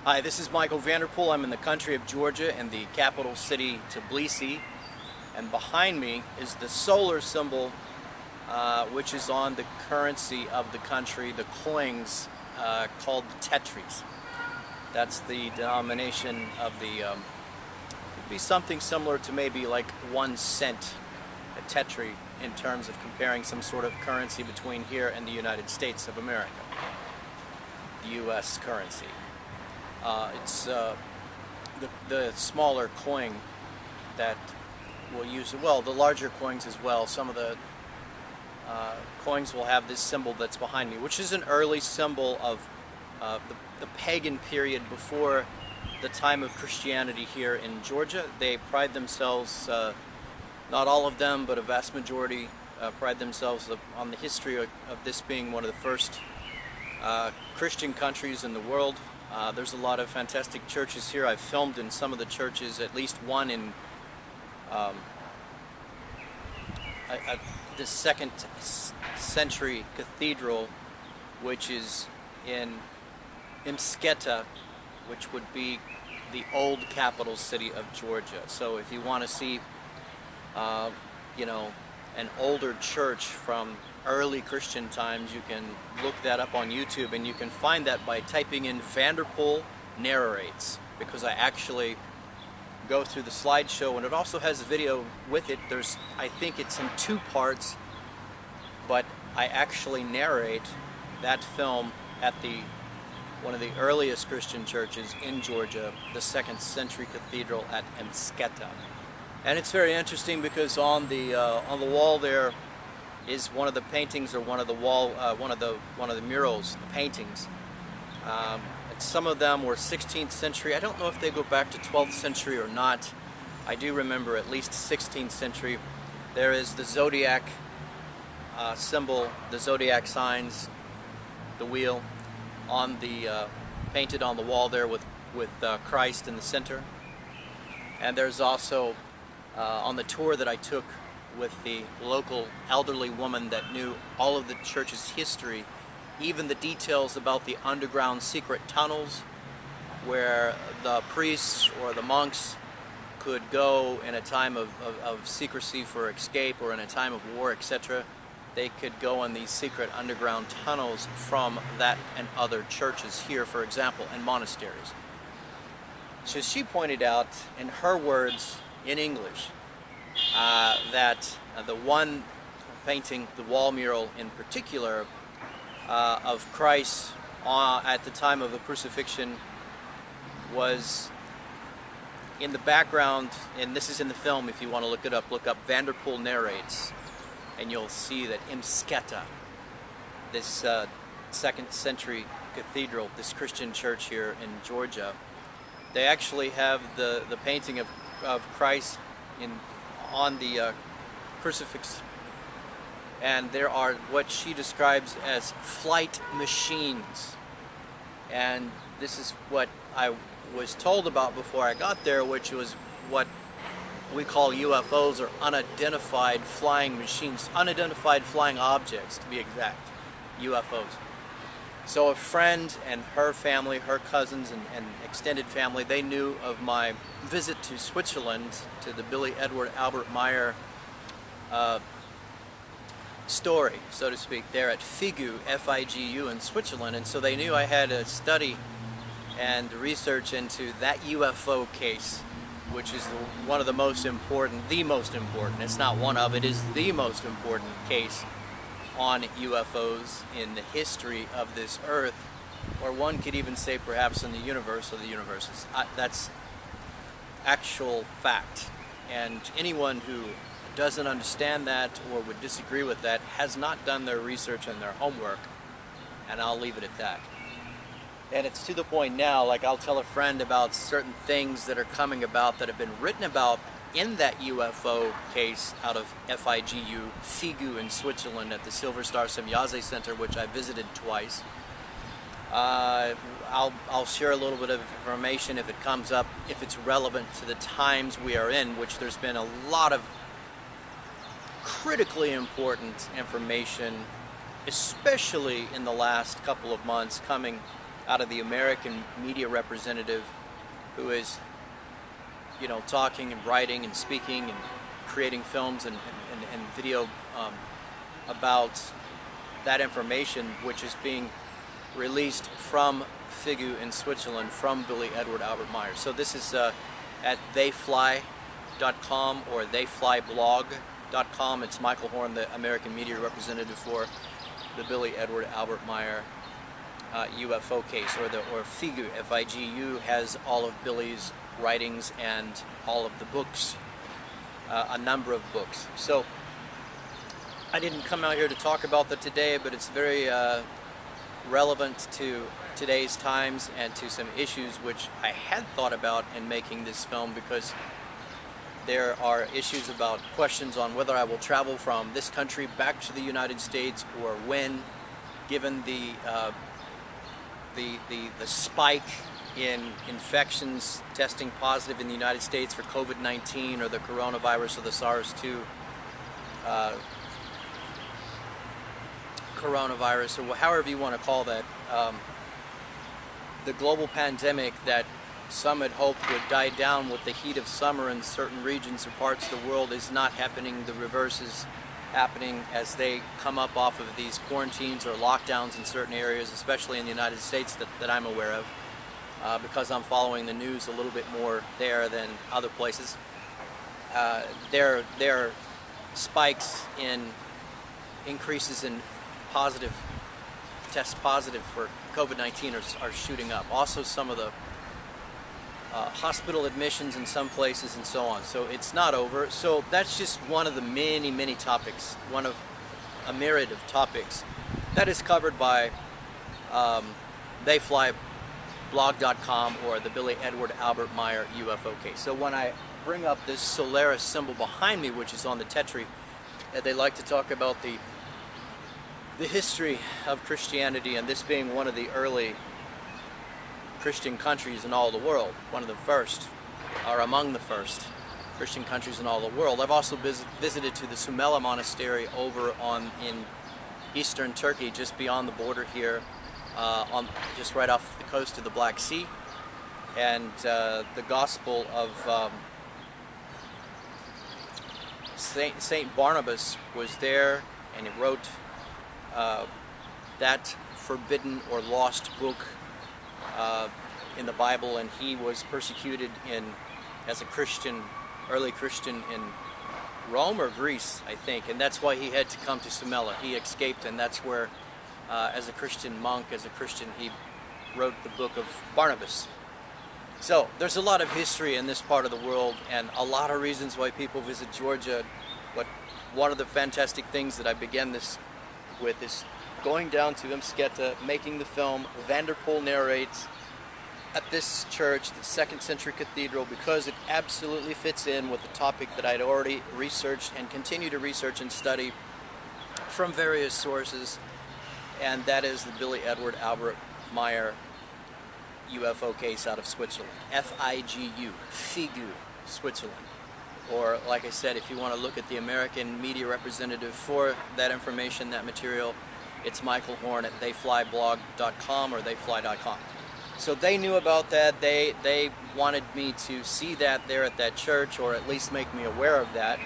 Hi, this is Michael Vanderpool. I'm in the country of Georgia in the capital city Tbilisi, and behind me is the solar symbol which is on the currency of the country, the coins called the TETRIs. That's the denomination of the, it'd be something similar to maybe like 1 cent, a TETRI, in terms of comparing some sort of currency between here and the United States of America, the U.S. currency. It's the smaller coin that we'll use, well, the larger coins as well. Some of the coins will have this symbol that's behind me, which is an early symbol of the pagan period before the time of Christianity here in Georgia. They pride themselves, not all of them, but a vast majority pride themselves on the history of this being one of the first Christian countries in the world. There's a lot of fantastic churches here. I've filmed in some of the churches, at least one in the 2nd century cathedral, which is in Mtskheta, which would be the old capital city of Georgia. So if you want to see, you know, an older church from early Christian times, you can look that up on YouTube, and you can find that by typing in Vanderpool narrates, because I actually go through the slideshow, and it also has a video with it. I think it's in 2 parts, but I actually narrate that film at one of the earliest Christian churches in Georgia, the 2nd century cathedral at Mtskheta. And it's very interesting because on the wall there is one of the paintings, or one of the murals, the paintings. Some of them were 16th century. I don't know if they go back to 12th century or not. I do remember at least 16th century. There is the zodiac symbol, the zodiac signs, the wheel, on the painted on the wall there with Christ in the center. And there's also on the tour that I took with the local elderly woman that knew all of the church's history, even the details about the underground secret tunnels where the priests or the monks could go in a time of secrecy for escape, or in a time of war, etc. They could go in these secret underground tunnels from that and other churches here, for example, and monasteries. So she pointed out, in her words, in English, that the one painting, the wall mural in particular, of Christ at the time of the crucifixion, was in the background, and this is in the film if you want to look it up. Look up Vanderpool narrates, and you'll see that Mtskheta, this 2nd century cathedral, this Christian church here in Georgia, they actually have the painting of Christ on the crucifix, and there are what she describes as flight machines. And this is what I was told about before I got there, which was what we call UFOs, or unidentified flying machines, unidentified flying objects to be exact, UFOs. So a friend and her family, her cousins and extended family, they knew of my visit to Switzerland, to the Billy Edward Albert Meyer story, so to speak, there at Figu, F-I-G-U, in Switzerland. And so they knew I had a study and research into that UFO case, which is one of the most important, it's not one of, it is the most important case on UFOs in the history of this earth, or one could even say perhaps in the universe, or the universes. That's actual fact. And anyone who doesn't understand that or would disagree with that has not done their research and their homework, and I'll leave it at that. And it's to the point now, like I'll tell a friend about certain things that are coming about that have been written about in that UFO case out of FIGU, Figu in Switzerland, at the Silver Star Semjaze Center, which I visited twice. I'll share a little bit of information if it comes up, if it's relevant to the times we are in, which there's been a lot of critically important information, especially in the last couple of months, coming out of the American media representative who is, talking and writing and speaking and creating films and video about that information, which is being released from Figu in Switzerland from Billy Edward Albert Meyer. So this is at theyfly.com or theyflyblog.com. It's Michael Horn, the American media representative for the Billy Edward Albert Meyer UFO case, or Figu, F-I-G-U, has all of Billy's writings and all of the books, a number of books. So I didn't come out here to talk about that today, but it's very relevant to today's times and to some issues which I had thought about in making this film, because there are issues about questions on whether I will travel from this country back to the United States or when, given the spike in infections testing positive in the United States for COVID-19 or the coronavirus or the SARS-2 coronavirus, or however you want to call that, the global pandemic that some had hoped would die down with the heat of summer in certain regions or parts of the world is not happening. The reverse is happening as they come up off of these quarantines or lockdowns in certain areas, especially in the United States that I'm aware of, because I'm following the news a little bit more there than other places. There are spikes in increases in test positive for COVID-19 are shooting up. Also, some of the hospital admissions in some places and so on. So it's not over. So that's just one of the many, many topics, one of a myriad of topics that is covered by theyflyblog.com or the Billy Edward Albert Meyer UFO case. So when I bring up this Solaris symbol behind me, which is on the TETRI, they like to talk about the history of Christianity, and this being one of the early Christian countries in all the world, one of the first, or among the first Christian countries in all the world. I've also visited to the Sumela Monastery over in eastern Turkey, just beyond the border here, just right off the coast of the Black Sea. And the Gospel of Saint Barnabas was there, and he wrote that forbidden or lost book in the Bible, and he was persecuted as a Christian, early Christian in Rome or Greece, I think, and that's why he had to come to Sumela. He escaped, and that's where, as a Christian monk, as a Christian, he wrote the book of Barnabas. So there's a lot of history in this part of the world, and a lot of reasons why people visit Georgia. But one of the fantastic things that I began this with is going down to Msketa, making the film. Vanderpool narrates at this church, the 2nd century cathedral, because it absolutely fits in with the topic that I'd already researched and continue to research and study from various sources, and that is the Billy Edward Albert Meyer UFO case out of Switzerland. F-I-G-U, Figu, Switzerland. Or, like I said, if you want to look at the American media representative for that information, that material, it's Michael Horn at theyflyblog.com or theyfly.com. So they knew about that. They wanted me to see that there at that church, or at least make me aware of that,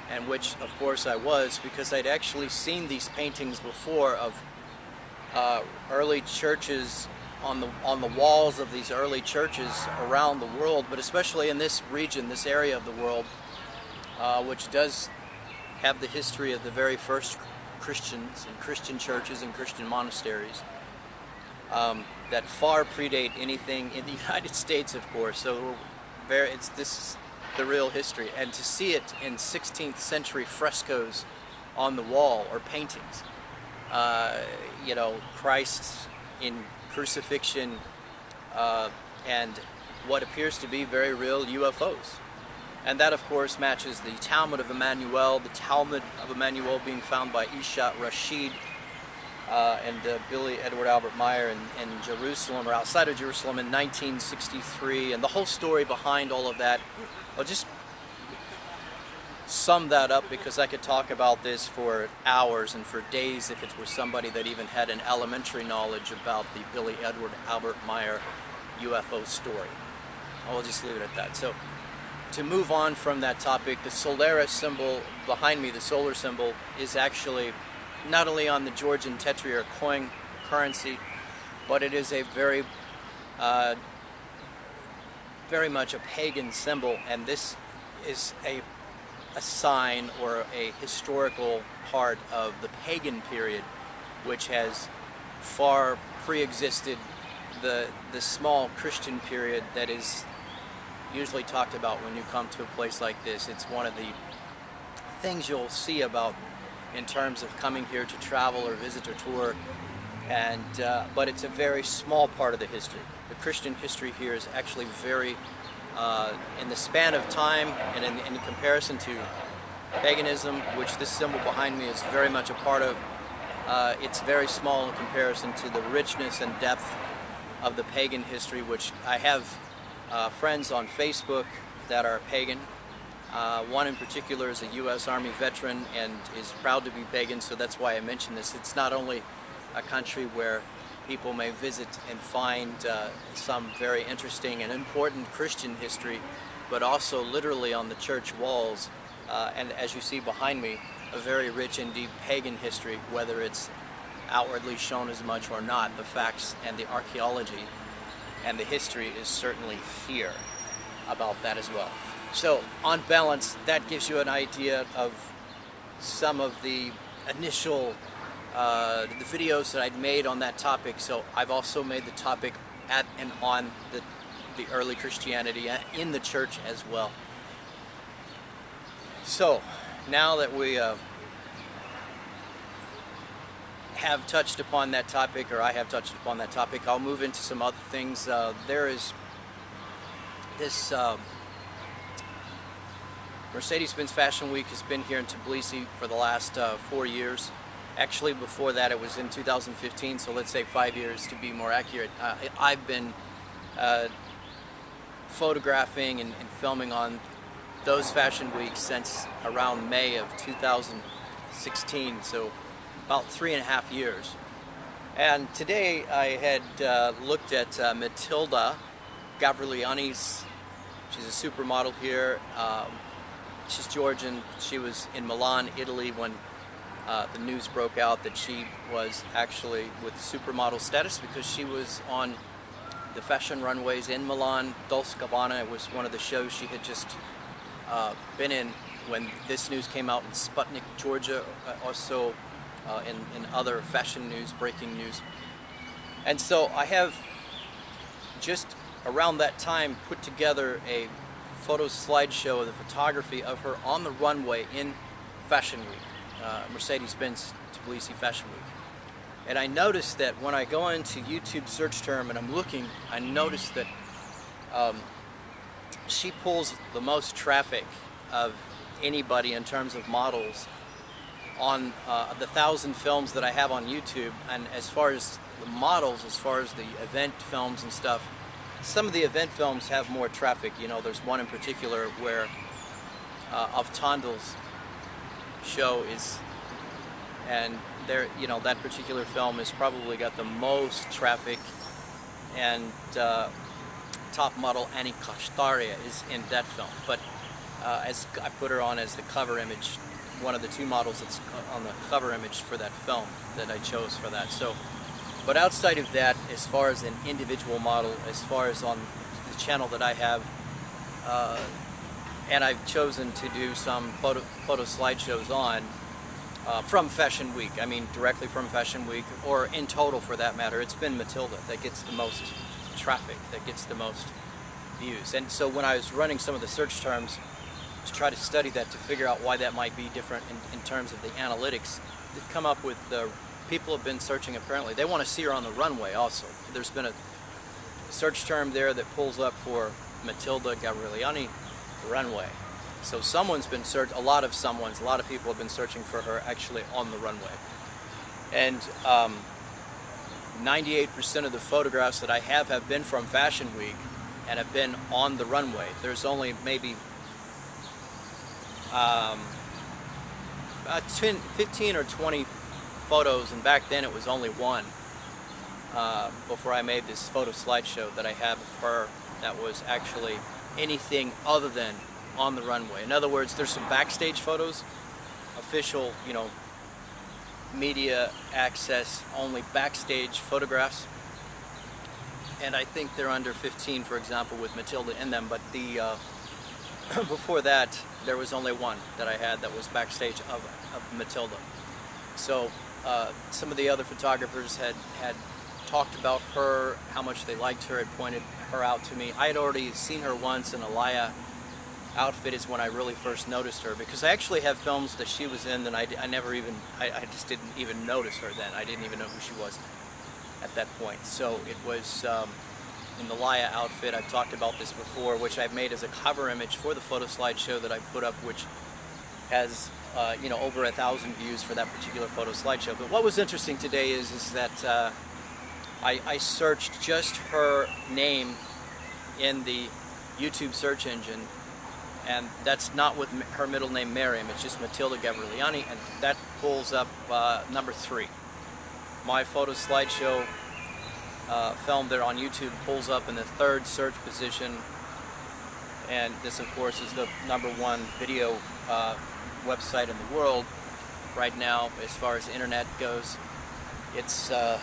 and which, of course, I was, because I'd actually seen these paintings before of early churches on the walls of these early churches around the world, but especially in this region, this area of the world, which does have the history of the very first Christians and Christian churches and Christian monasteries that far predate anything in the United States, of course. So this is the real history, and to see it in 16th century frescoes on the wall or paintings, Christ in crucifixion, and what appears to be very real UFOs. And that, of course, matches the Talmud of Jmmaneul, the Talmud of Jmmaneul being found by Isha Rashid and Billy Edward Albert Meyer in Jerusalem, or outside of Jerusalem, in 1963, and the whole story behind all of that. I'll just sum that up because I could talk about this for hours and for days if it were somebody that even had an elementary knowledge about the Billy Edward Albert Meyer UFO story. I'll just leave it at that. So to move on from that topic, the Solaris symbol behind me, the solar symbol, is actually not only on the Georgian TETRI or coin currency, but it is a very much a pagan symbol, and this is a sign or a historical part of the pagan period, which has far pre-existed the small Christian period that is usually talked about when you come to a place like this. It's one of the things you'll see about in terms of coming here to travel or visit or tour, and but it's a very small part of the history. The Christian history here is actually very in the span of time, and in comparison to paganism, which this symbol behind me is very much a part of, it's very small in comparison to the richness and depth of the pagan history, which I have friends on Facebook that are pagan. One in particular is a U.S. Army veteran and is proud to be pagan, so that's why I mention this. It's not only a country where people may visit and find some very interesting and important Christian history, but also literally on the church walls, and as you see behind me, a very rich and deep pagan history, whether it's outwardly shown as much or not. The facts and the archaeology and the history is certainly here about that as well. So on balance, that gives you an idea of some of the initial the videos that I'd made on that topic. So I've also made the topic at and on the early Christianity in the church as well. So now that we have touched upon that topic, or I have touched upon that topic, I'll move into some other things. There is this Mercedes-Benz Fashion Week has been here in Tbilisi for the last 4 years. Actually, before that, it was in 2015, so let's say 5 years to be more accurate. I've been photographing and filming on those fashion weeks since around May of 2016, so about 3.5 years. And today I had looked at Matilda Gavriliani's. She's a supermodel here. She's Georgian. She was in Milan, Italy, when the news broke out that she was actually with supermodel status, because she was on the fashion runways in Milan. Dolce & Gabbana, it was one of the shows she had just been in when this news came out in Sputnik, Georgia, also in other fashion news, breaking news. And so I have just around that time put together a photo slideshow of the photography of her on the runway in Fashion Week, Mercedes-Benz Tbilisi Fashion Week. And I noticed that when I go into YouTube search term and I'm looking, I noticed that she pulls the most traffic of anybody in terms of models on the 1,000 films that I have on YouTube. And as far as the models, as far as the event films and stuff, some of the event films have more traffic. You know, there's one in particular where of Tandil's show is, and there, you know, that particular film has probably got the most traffic, and top model Annie Kashtaria is in that film. But as I put her on as the cover image, one of the two models that's on the cover image for that film that I chose for that. So, but outside of that, as far as an individual model, as far as on the channel that I have, and I've chosen to do some photo slideshows on from Fashion Week. I mean, directly from Fashion Week, or in total for that matter, it's been Matilda that gets the most traffic, that gets the most views. And so when I was running some of the search terms to try to study that, to figure out why that might be different in terms of the analytics, to come up with people have been searching, apparently they want to see her on the runway also. There's been a search term there that pulls up for Matilda Gavriliani runway. So someone's been a lot of people have been searching for her actually on the runway. And 98% of the photographs that I have been from Fashion Week and have been on the runway. There's only maybe um, about 15 or 20 photos, and back then it was only one, before I made this photo slideshow that I have of her that was actually anything other than on the runway. In other words, there's some backstage photos, official, media access only backstage photographs, and I think they're under 15, for example, with Matilda in them, but the before that there was only one that I had that was backstage of Matilda. So some of the other photographers had talked about her, how much they liked her, had pointed her out to me. I had already seen her once in a Laia outfit is when I really first noticed her, because I actually have films that she was in that I just didn't even notice her then. I didn't even know who she was at that point. So it was in the Laia outfit. I've talked about this before, which I've made as a cover image for the photo slideshow that I put up, which has over 1,000 views for that particular photo slideshow. But what was interesting today is that I searched just her name in the YouTube search engine, and that's not with her middle name Miriam, it's just Matilda Gavriliani, and that pulls up number 3. My photo slideshow film there on YouTube pulls up in the 3rd search position, and this of course is the #1 video website in the world right now as far as the internet goes. It's the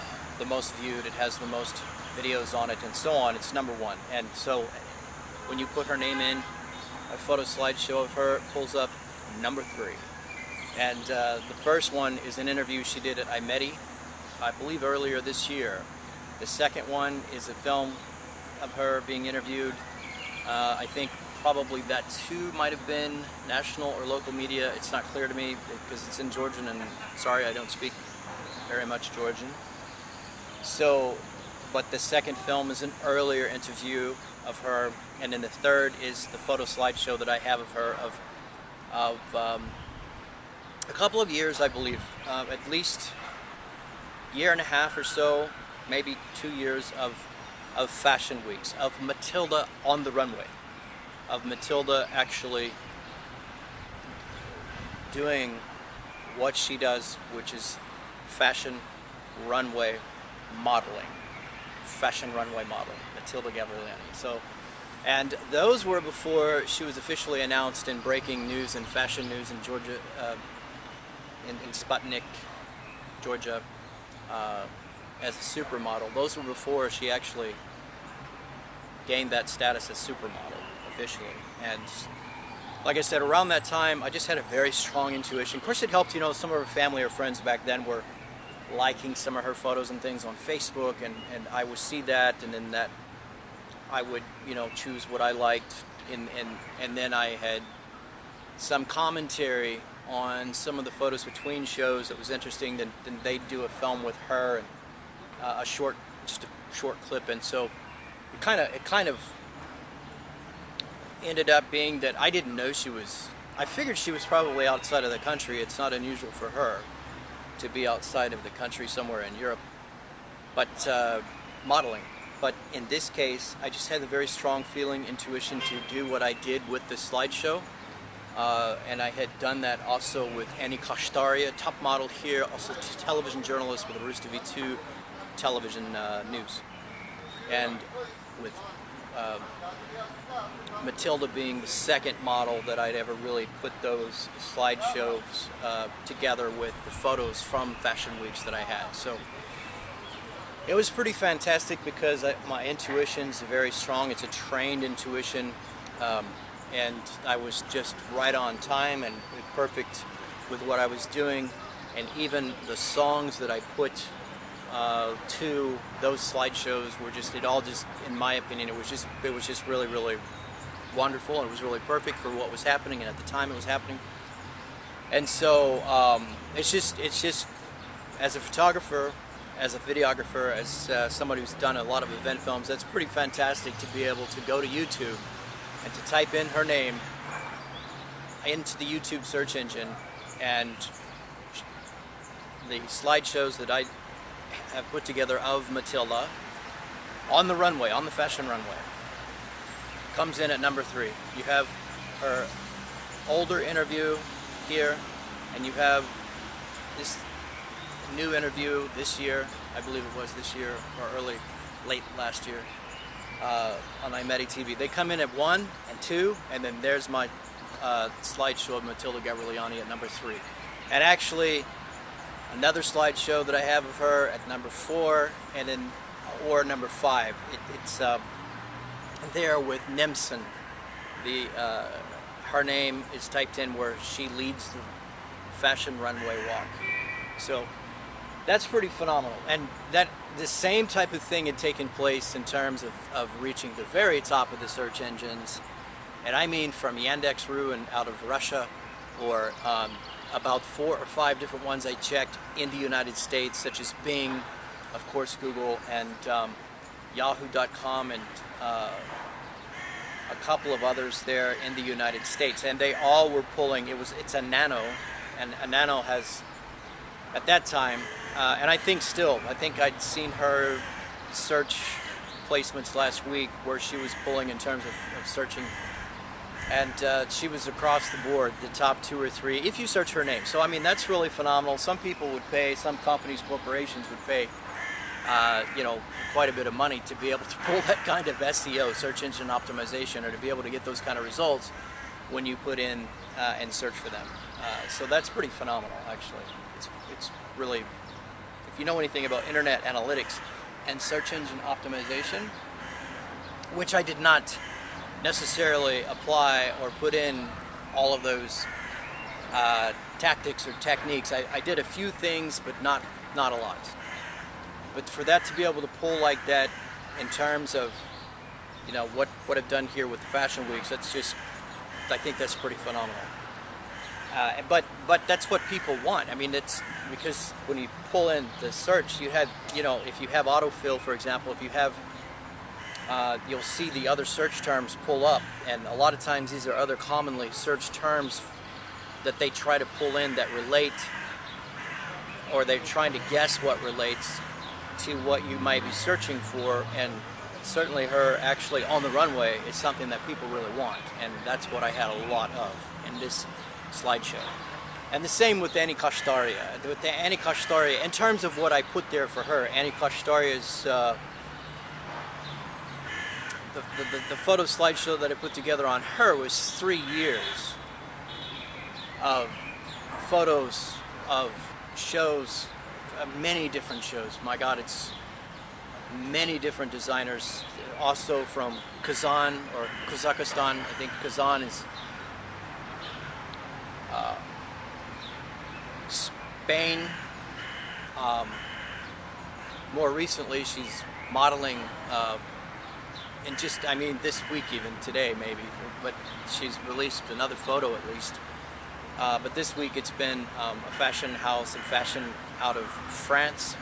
most viewed, it has the most videos on it, and so on. It's #1. And so when you put her name in, a photo slideshow of her pulls up number 3. And the first one is an interview she did at IMETI, I believe earlier this year. The second one is a film of her being interviewed. I think probably that too might have been national or local media. It's not clear to me because it's in Georgian, and sorry, I don't speak very much Georgian. So, but the second film is an earlier interview of her, and then the third is the photo slideshow that I have of her of a couple of years, I believe, at least year and a half or so, maybe 2 years of fashion weeks, of Matilda on the runway, of Matilda actually doing what she does, which is fashion runway modeling. Fashion runway model, Matilda Gavriliani. So, and those were before she was officially announced in breaking news and fashion news in Georgia, in Sputnik, Georgia, as a supermodel. Those were before she actually gained that status as supermodel officially. And like I said, around that time, I just had a very strong intuition. Of course, it helped, some of her family or friends back then were liking some of her photos and things on Facebook, and I would see that, and then that I would, choose what I liked, and then I had some commentary on some of the photos between shows that was interesting. Then they'd do a film with her, and just a short clip, and so it kind of ended up being that I didn't know she was. I figured she was probably outside of the country. It's not unusual for her to be outside of the country, somewhere in Europe, but modeling. But in this case, I just had a very strong feeling, intuition to do what I did with the slideshow. And I had done that also with Annie Kashtaria, top model here, also television journalist with Arista V2 television news. And with Matilda being the second model that I'd ever really put those slideshows together with the photos from fashion weeks that I had. So it was pretty fantastic because my intuition's very strong. It's a trained intuition, and I was just right on time and perfect with what I was doing. And even the songs that I put to those slideshows were just, in my opinion, it was just really, really wonderful, and it was really perfect for what was happening, and at the time it was happening. And so it's just as a photographer, as a videographer, as somebody who's done a lot of event films, that's pretty fantastic to be able to go to YouTube and to type in her name into the YouTube search engine, and the slideshows that I have put together of Matilda on the runway, on the fashion runway, comes in at number 3. You have her older interview here, and you have this new interview this year. I believe it was this year or late last year on iMedi TV. They come in at 1 and 2, and then there's my slideshow of Matilda Gabrieliani at number 3. And actually, another slideshow that I have of her at number 4, and then or number 5. It's there with Nemsen. Her name is typed in where she leads the fashion runway walk. So that's pretty phenomenal. And that the same type of thing had taken place in terms of reaching the very top of the search engines. And I mean from Yandex.ru and out of Russia, or about 4 or 5 different ones I checked in the United States, such as Bing, of course Google, and Yahoo.com, and a couple of others there in the United States. And they all were pulling, it's a nano, and a nano has, at that time, and I think I'd seen her search placements last week where she was pulling in terms of searching, and she was across the board, the top 2 or 3, if you search her name. So I mean, that's really phenomenal. Some people would pay, some companies, corporations would pay, quite a bit of money to be able to pull that kind of SEO, search engine optimization, or to be able to get those kind of results when you put in and search for them. So that's pretty phenomenal, actually. It's really, if you know anything about internet analytics and search engine optimization, which I did not necessarily apply or put in all of those tactics or techniques. I did a few things, but not a lot. But for that to be able to pull like that in terms of, what I've done here with the Fashion Weeks, that's just, I think that's pretty phenomenal. But that's what people want. I mean, it's because when you pull in the search, you had, if you have autofill, for example, if you have, you'll see the other search terms pull up, and a lot of times these are other commonly searched terms that they try to pull in that relate, or they're trying to guess what relates to what you might be searching for. And certainly her actually on the runway is something that people really want, and that's what I had a lot of in this slideshow. And the same with Annie Kashtaria. With the Annie Kashtaria, in terms of what I put there for her, Annie Kashtaria's the photo slideshow that I put together on her was 3 years of photos of shows, many different shows. My God, it's many different designers, also from Kazan or Kazakhstan. I think Kazan is Spain. More recently, she's modeling, and just, I mean, this week, even today maybe, but she's released another photo at least. But this week it's been a fashion house and fashion out of France,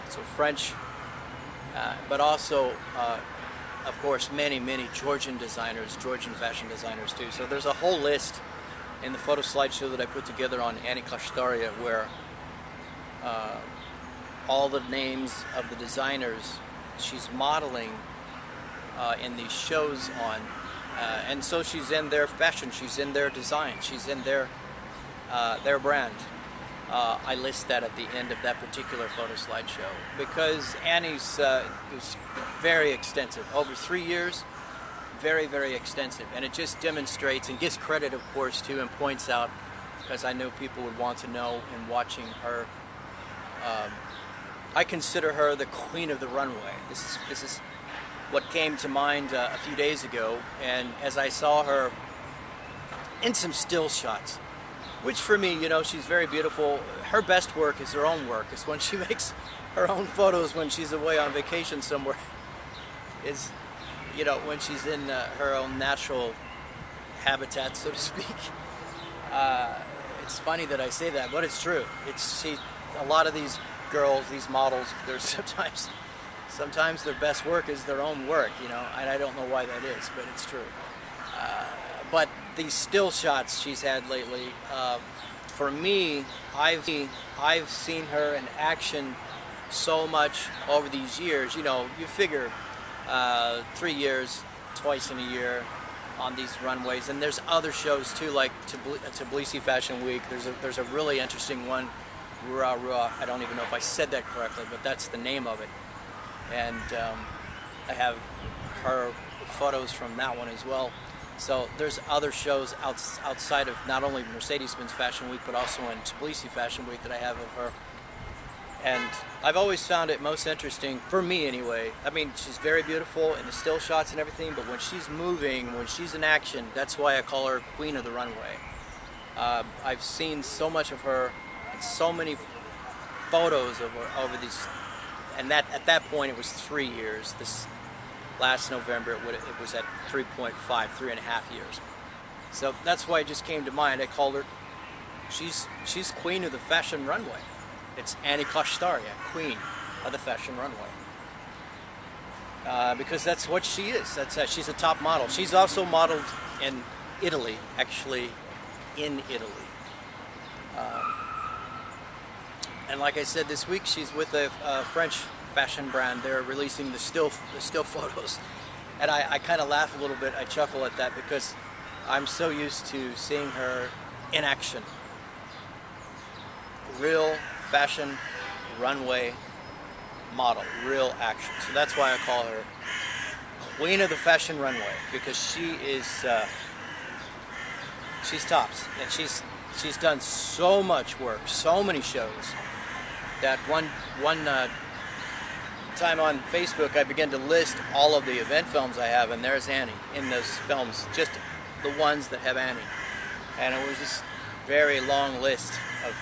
so French, but also, of course, many Georgian designers, Georgian fashion designers too. So there's a whole list in the photo slideshow that I put together on Annie Kashtaria, where all the names of the designers she's modeling in these shows on, and so she's in their fashion, she's in their design, she's in their brand. I list that at the end of that particular photo slideshow, because Annie's was very extensive, over 3 years, very extensive, and it just demonstrates and gives credit, of course, to, and points out, because I know people would want to know in watching her. I consider her the queen of the runway. This is what came to mind a few days ago, and as I saw her in some still shots, which for me, she's very beautiful. Her best work is her own work. It's when she makes her own photos when she's away on vacation somewhere. Is, when she's in her own natural habitat, so to speak. It's funny that I say that, but it's true. A lot of these girls, these models, they're sometimes their best work is their own work, and I don't know why that is, but it's true. But these still shots she's had lately, for me, I've seen her in action so much over these years. You figure 3 years, twice in a year, on these runways. And there's other shows too, like Tbilisi Fashion Week. There's a really interesting one, Rua. I don't even know if I said that correctly, but that's the name of it. And I have her photos from that one as well. So there's other shows outside of not only Mercedes-Benz Fashion Week, but also in Tbilisi Fashion Week that I have of her. And I've always found it most interesting, for me anyway. I mean, she's very beautiful in the still shots and everything, but when she's moving, when she's in action, that's why I call her Queen of the Runway. I've seen so much of her, and so many photos of her over these, and at that point it was 3 years. This last November it was at 3.5, 3.5 years. So that's why it just came to mind. I called her, she's Queen of the Fashion Runway. It's Annie Koshtaria, Queen of the Fashion Runway. Because that's what she is. She's a top model. She's also modeled in Italy, actually in Italy. And like I said, this week she's with a French fashion brand. They're releasing the still photos. And I kind of laugh a little bit, I chuckle at that because I'm so used to seeing her in action. Real fashion runway model, real action. So that's why I call her Queen of the Fashion Runway, because she's tops, and she's done so much work, so many shows, that one time on Facebook I began to list all of the event films I have, and there's Annie in those films, just the ones that have Annie. And it was this very long list of,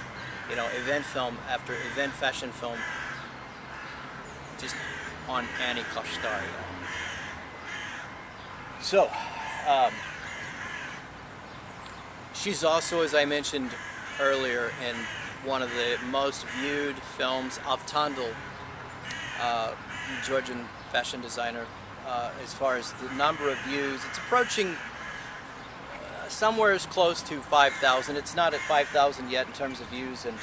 you know, event film after event fashion film, just on Annie Koshtaria. So, she's also, as I mentioned earlier, in one of the most viewed films of Tandil, Georgian fashion designer. As far as the number of views, it's approaching somewhere as close to 5,000. It's not at 5,000 yet in terms of views, and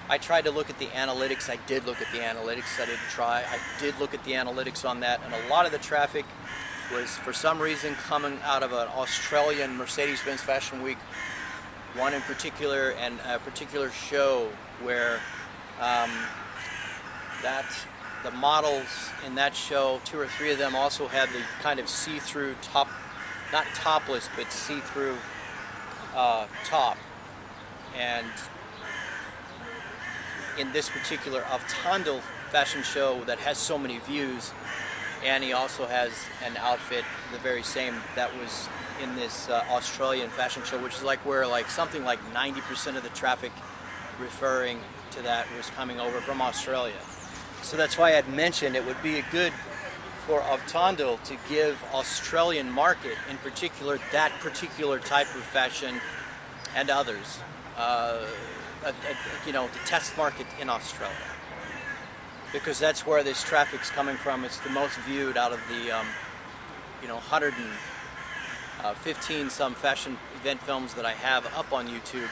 I tried to look at the analytics. I did look at the analytics. I didn't try. I did look at the analytics on that, and a lot of the traffic was, for some reason, coming out of an Australian Mercedes-Benz Fashion Week, one in particular, and a particular show where the models in that show, 2 or 3 of them, also had the kind of see-through top, not topless, but see-through top. And in this particular Tandil fashion show that has so many views, Annie also has an outfit, the very same that was in this Australian fashion show, which is like where something like 90% of the traffic referring to that was coming over from Australia. So that's why I'd mentioned it would be good for Tandil to give Australian market, in particular, that particular type of fashion and others, you know, the test market in Australia, because that's where this traffic's coming from. It's the most viewed out of the, you know, 115 some fashion event films that I have up on YouTube.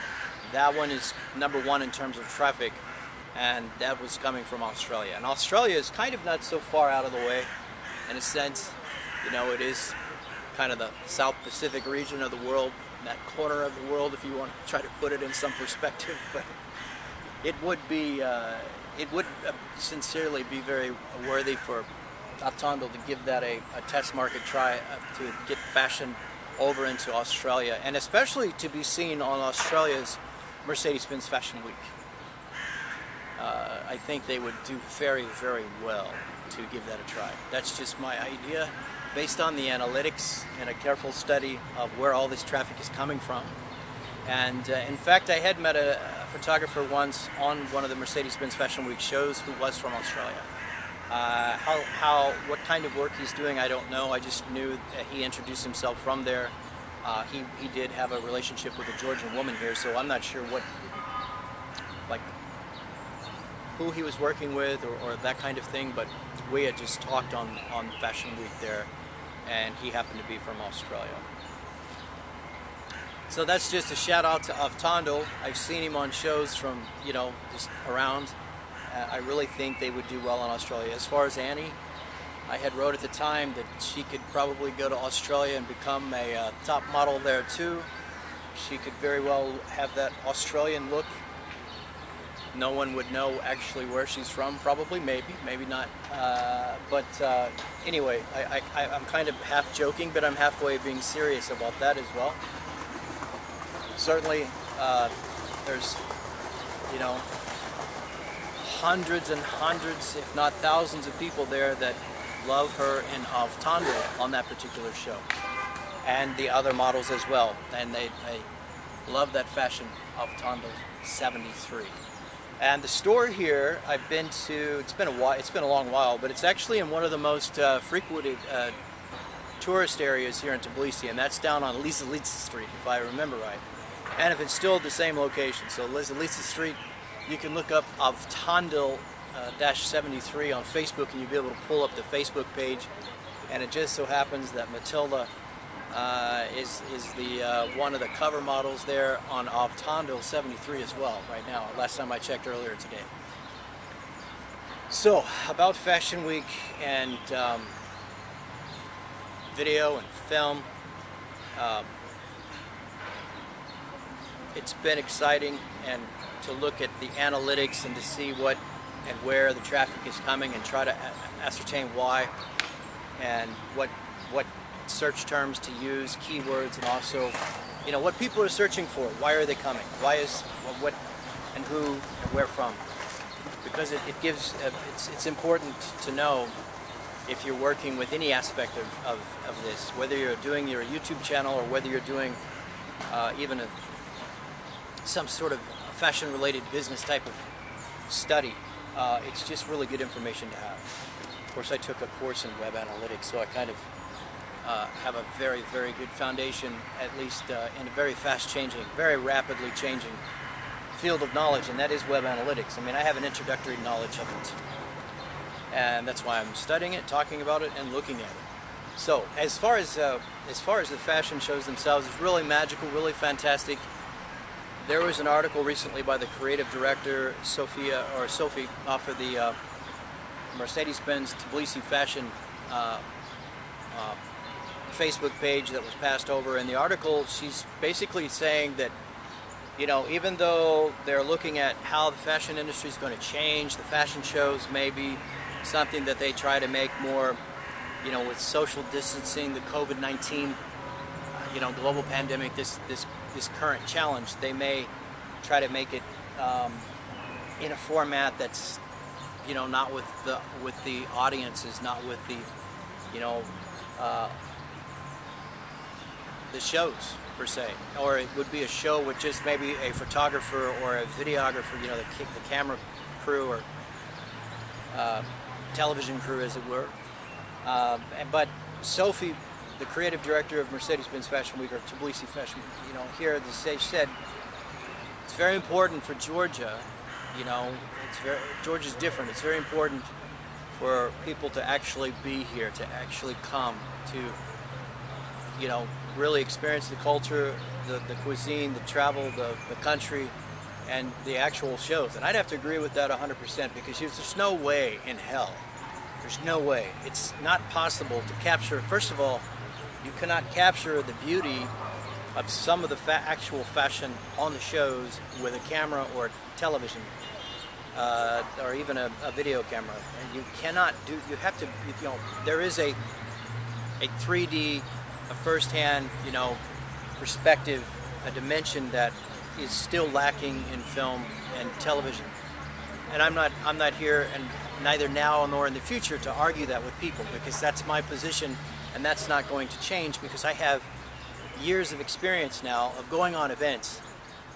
That one is #1 in terms of traffic, and that was coming from Australia. And Australia is kind of not so far out of the way, in a sense. You know, it is kind of the South Pacific region of the world, that corner of the world, if you want to try to put it in some perspective. But it would be, it would sincerely be very worthy for Tandil to give that a test market try, to get fashion over into Australia, and especially to be seen on Australia's Mercedes-Benz Fashion Week. I think they would do very, very well to give that a try. That's just my idea, based on the analytics and a careful study of where all this traffic is coming from. And in fact, I had met a photographer once on one of the Mercedes-Benz Fashion Week shows who was from Australia. What kind of work he's doing, I don't know. I just knew that he introduced himself from there. He did have a relationship with a Georgian woman here, so I'm not sure what, who he was working with or that kind of thing, but we had just talked on Fashion Week there, and he happened to be from Australia. So that's just a shout out to Tandil. I've seen him on shows from, you know, just around. I really think they would do well in Australia. As far as Annie, I had wrote at the time that she could probably go to Australia and become a top model there too. She could very well have that Australian look. No one would know actually where she's from, probably, maybe not. Anyway, I'm kind of half joking, but I'm halfway being serious about that as well. Certainly, there's, you know, hundreds and hundreds, if not thousands of people there that love her in Avtandil on that particular show. And the other models as well. And they love that fashion of Avtandil 73. And the store here I've been to, it's been a long while, but it's actually in one of the most frequented tourist areas here in Tbilisi, and that's down on Tbilisi Street, if I remember right. And if it's still the same location, so Tbilisi Street, you can look up Avtandil -73 on Facebook, and you'll be able to pull up the Facebook page. And it just so happens that Matilda is the one of the cover models there on Avtandil 73 as well right now, last time I checked earlier today. So about Fashion Week and video and film, it's been exciting and to look at the analytics and to see what and where the traffic is coming and try to ascertain why and what search terms to use, keywords, and also, you know, what people are searching for. Why are they coming? Why is what and who and where from? Because it gives it's important to know if you're working with any aspect of this, whether you're doing your YouTube channel or whether you're doing even some sort of fashion-related business type of study. It's just really good information to have. Of course, I took a course in web analytics, so I kind of have a very, very good foundation, at least in a very fast-changing, very rapidly changing field of knowledge, and that is web analytics. I mean, I have an introductory knowledge of it, and that's why I'm studying it, talking about it, and looking at it. So, as far as the fashion shows themselves, it's really magical, really fantastic. There was an article recently by the creative director, Sophie, off of the Mercedes-Benz Tbilisi fashion Facebook page that was passed over. In the article, she's basically saying that, you know, even though they're looking at how the fashion industry is going to change, the fashion shows may be something that they try to make more, you know, with social distancing, the COVID-19, you know, global pandemic, this current challenge, they may try to make it in a format that's, you know, not with the audiences, not with the, you know, the shows per se, or it would be a show with just maybe a photographer or a videographer, you know, the camera crew or television crew, as it were. But Sophie, the creative director of Mercedes-Benz Fashion Week, or Tbilisi Fashion Week, you know, here at the stage said it's very important for Georgia. You know, Georgia's different. It's very important for people to actually be here, to actually come to, you know, really experience the culture, the cuisine, the travel, the country, and the actual shows. And I'd have to agree with that 100%, because there's no way in hell, there's no way, it's not possible to capture, first of all, you cannot capture the beauty of some of the actual fashion on the shows with a camera or television, or even a video camera. And you cannot do, you have to, you know, there is a 3D, a first-hand, you know, perspective, a dimension that is still lacking in film and television. And I'm not here, and neither now nor in the future, to argue that with people, because that's my position, and that's not going to change, because I have years of experience now of going on events,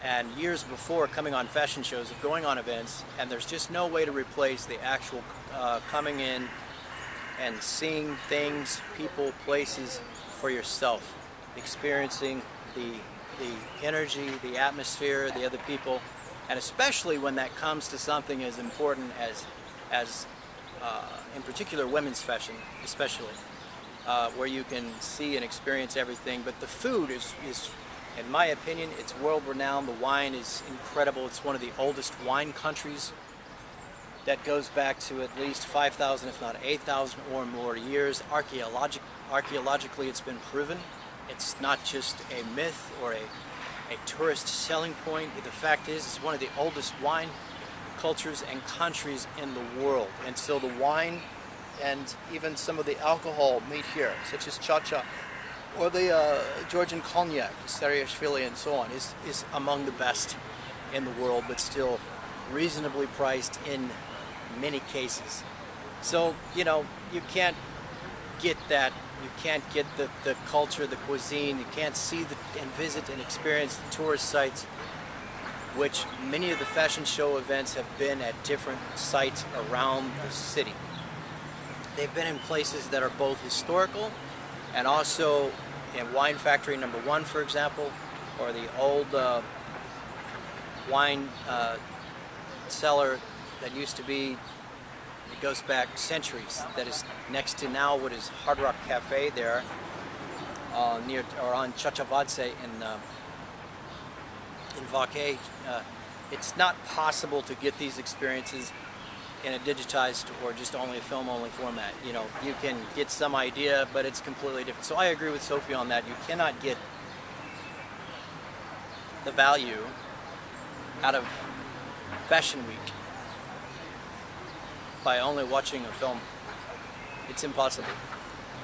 and years before coming on fashion shows of going on events, and there's just no way to replace the actual coming in and seeing things, people, places for yourself, experiencing the energy, the atmosphere, the other people, and especially when that comes to something as important as in particular women's fashion, especially, where you can see and experience everything. But the food is, in my opinion, it's world renowned. The wine is incredible. It's one of the oldest wine countries that goes back to at least 5,000, if not 8,000 or more years. Archaeologically, it's been proven. It's not just a myth or a tourist selling point. The fact is, it's one of the oldest wine cultures and countries in the world. And so the wine and even some of the alcohol made here, such as cha-cha, or the Georgian cognac, Sariashvili, and so on, is among the best in the world, but still reasonably priced in many cases. So, you know, you can't get that. You can't get the culture, the cuisine. You can't see and visit and experience the tourist sites, which many of the fashion show events have been at different sites around the city. They've been in places that are both historical and also in Wine Factory Number 1, for example, or the old wine cellar that used to be, it goes back centuries, that is next to now what is Hard Rock Cafe there, near or on Chachavadze in Vake. It's not possible to get these experiences in a digitized or just only a film-only format. You know, you can get some idea, but it's completely different. So I agree with Sophie on that. You cannot get the value out of Fashion Week by only watching a film. It's impossible.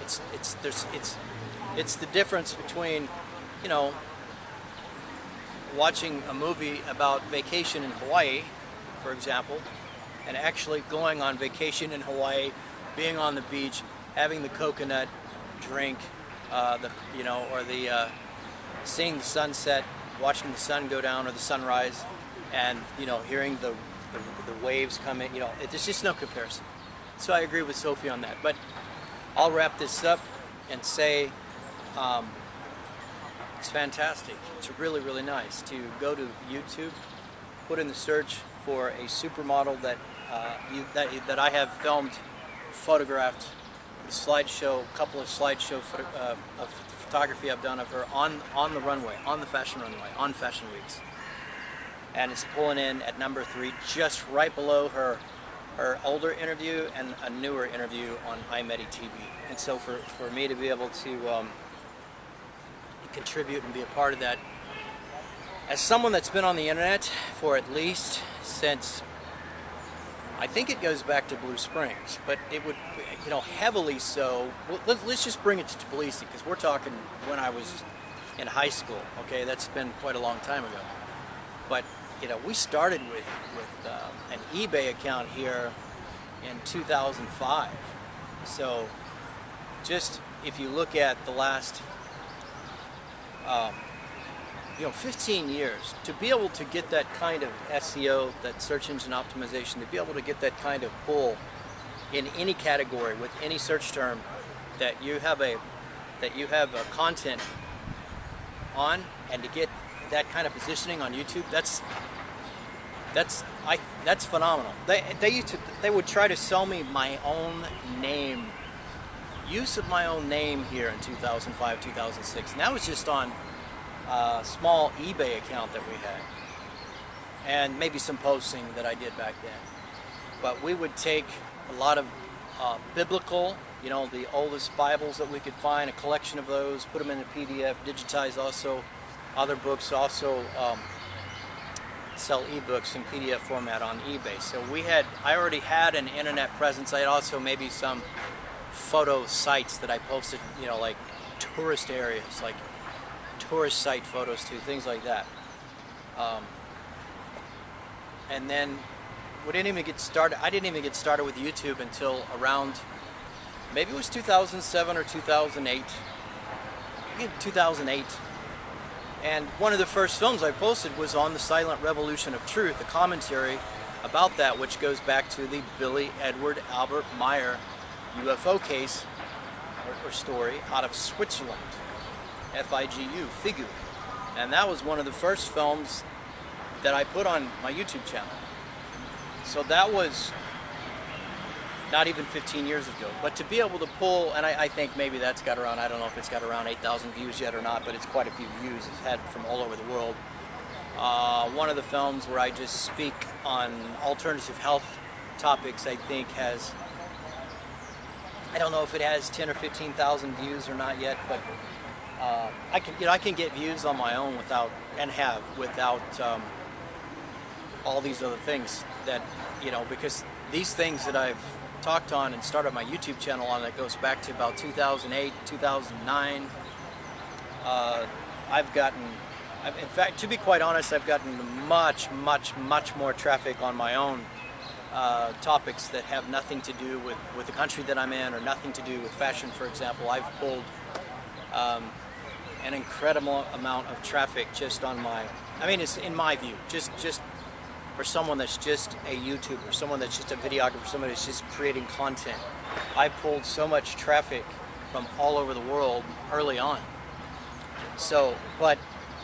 It's the difference between, you know, watching a movie about vacation in Hawaii, for example, and actually going on vacation in Hawaii, being on the beach, having the coconut drink, seeing the sunset, watching the sun go down or the sunrise, and hearing the waves come in. There's just no comparison. So I agree with Sophie on that. But I'll wrap this up and say it's fantastic. It's really, really nice to go to YouTube, put in the search for a supermodel that I have filmed, photographed, a couple of slideshow of photography I've done of her on the runway, on the fashion runway, on Fashion Weeks. And it's pulling in at number 3, just right below her older interview and a newer interview on iMedi TV. And so for me to be able to contribute and be a part of that, as someone that's been on the internet for at least since, I think it goes back to Blue Springs, but it would, heavily so. Let's just bring it to Tbilisi, because we're talking when I was in high school. Okay, that's been quite a long time ago. But we started with an eBay account here in 2005. So just if you look at the last 15 years, to be able to get that kind of SEO, that search engine optimization, to be able to get that kind of pull in any category with any search term that you have a content on, and to get that kind of positioning on YouTube, that's phenomenal. They would try to sell me my own name, use of my own name here in 2005, 2006, and that was just on a small eBay account that we had, and maybe some posting that I did back then. But we would take a lot of biblical, the oldest Bibles that we could find, a collection of those, put them in a PDF, digitize also other books, also sell ebooks in PDF format on eBay. So I already had an internet presence. I had also maybe some photo sites that I posted, like tourist areas, like tourist site photos too, things like that. And then I didn't even get started with YouTube until around, maybe it was 2007 or 2008. I think 2008. And one of the first films I posted was on the Silent Revolution of Truth, a commentary about that, which goes back to the Billy Edward Albert Meyer UFO case or story out of Switzerland, FIGU, FIGU. And that was one of the first films that I put on my YouTube channel. So that was not even 15 years ago. But to be able to pull, and I think maybe that's got around, I don't know if it's got around 8,000 views yet or not, but it's quite a few views. It's had from all over the world. One of the films where I just speak on alternative health topics, I think, has, I don't know if it has 10 or 15,000 views or not yet, but I can get views on my own without, and have, without all these other things that, because these things that I've talked on and started my YouTube channel on, that goes back to about 2008, 2009. In fact, to be quite honest, I've gotten much more traffic on my own topics that have nothing to do with the country that I'm in, or nothing to do with fashion, for example. I've pulled an incredible amount of traffic just on my, it's in my view, just for someone that's just a YouTuber, someone that's just a videographer, someone that's just creating content. I pulled so much traffic from all over the world early on. So, but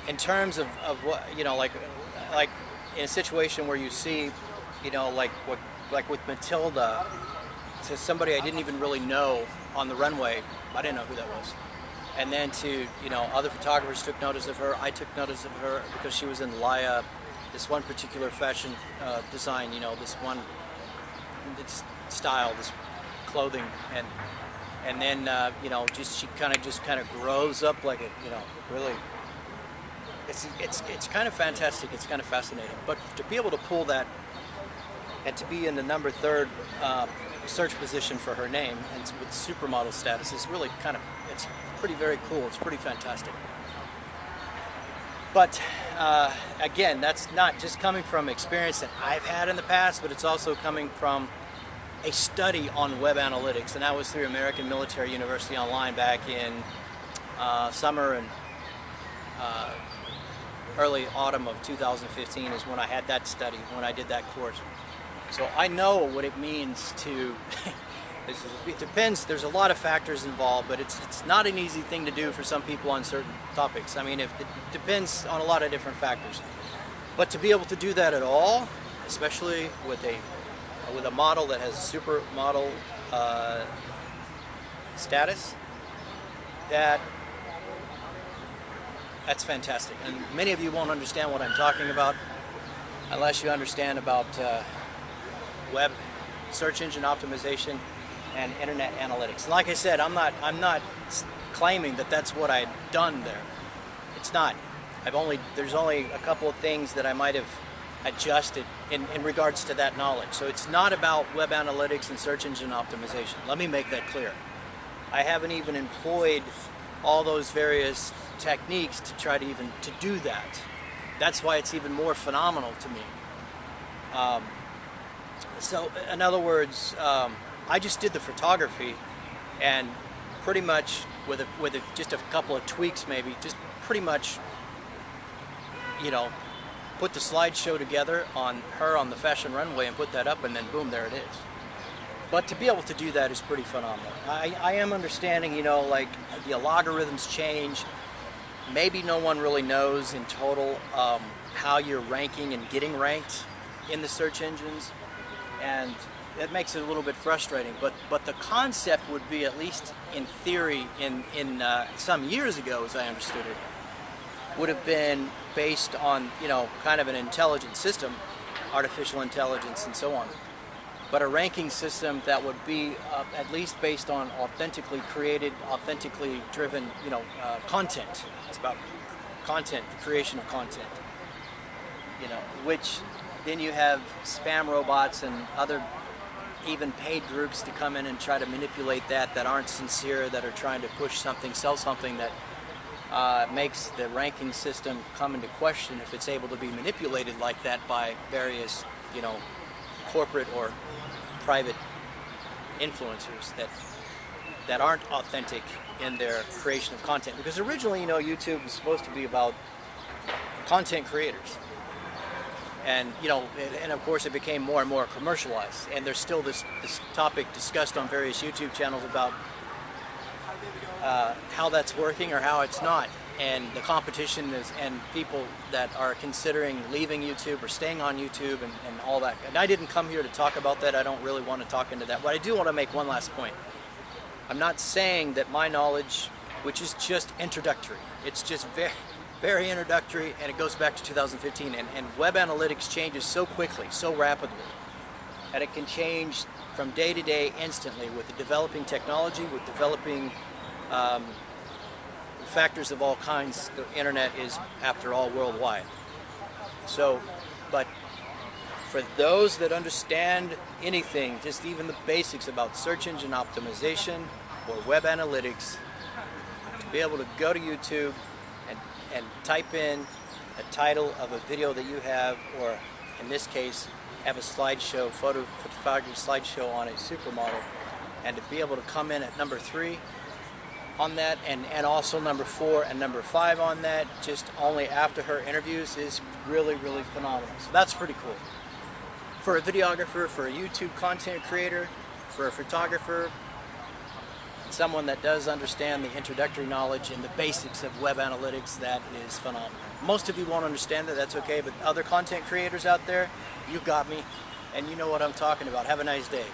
in terms of what, like in a situation where you see, like with Matilda, to somebody I didn't even really know on the runway, I didn't know who that was. And then to, other photographers took notice of her, I took notice of her because she was in Laya, this one particular fashion design, this one style, this clothing, and then she kind of grows up like it, really. It's kind of fantastic. It's kind of fascinating. But to be able to pull that and to be in the number 3rd search position for her name and with supermodel status is really it's very cool. It's pretty fantastic. But again, that's not just coming from experience that I've had in the past, but it's also coming from a study on web analytics, and that was through American Military University Online back in summer and early autumn of 2015 is when I had that study, when I did that course. So I know what it means to, it depends, there's a lot of factors involved, but it's not an easy thing to do for some people on certain topics. It depends on a lot of different factors. But to be able to do that at all, especially with a model that has supermodel status, that's fantastic. And many of you won't understand what I'm talking about unless you understand about web search engine optimization and internet analytics. And like I said, I'm not claiming that that's what I'd done there. It's not. There's only a couple of things that I might have adjusted in regards to that knowledge. So it's not about web analytics and search engine optimization. Let me make that clear. I haven't even employed all those various techniques to try to do that. That's why it's even more phenomenal to me. So in other words, I just did the photography, and pretty much with just a couple of tweaks, maybe just pretty much, put the slideshow together on her on the fashion runway and put that up, and then boom, there it is. But to be able to do that is pretty phenomenal. I am understanding, like the logarithms change. Maybe no one really knows in total how you're ranking and getting ranked in the search engines, and it makes it a little bit frustrating. But the concept would be, at least in theory, in some years ago, as I understood it, would have been based on kind of an intelligent system, artificial intelligence and so on. But a ranking system that would be at least based on authentically created, authentically driven, content. It's about content, the creation of content. Which then you have spam robots and other even paid groups to come in and try to manipulate that aren't sincere, that are trying to push something, sell something that makes the ranking system come into question if it's able to be manipulated like that by various, corporate or private influencers that aren't authentic in their creation of content. Because originally, YouTube was supposed to be about content creators. And, and of course it became more and more commercialized. And there's still this topic discussed on various YouTube channels about how that's working or how it's not. And the competition is, and people that are considering leaving YouTube or staying on YouTube and all that. And I didn't come here to talk about that. I don't really want to talk into that. But I do want to make one last point. I'm not saying that my knowledge, which is just introductory, it's just very, very introductory, and it goes back to 2015. And web analytics changes so quickly, so rapidly, and it can change from day to day instantly with the developing technology, with developing factors of all kinds. The internet is, after all, worldwide. So, but for those that understand anything, just even the basics about search engine optimization or web analytics, to be able to go to YouTube and type in a title of a video that you have, or in this case, have a slideshow, photography slideshow on a supermodel, and to be able to come in at number 3 on that, and also number 4 and number 5 on that, just only after her interviews, is really, really phenomenal. So that's pretty cool. For a videographer, for a YouTube content creator, for a photographer, someone that does understand the introductory knowledge and the basics of web analytics, that is phenomenal. Most of you won't understand that, that's okay, but other content creators out there, you got me, and you know what I'm talking about. Have a nice day.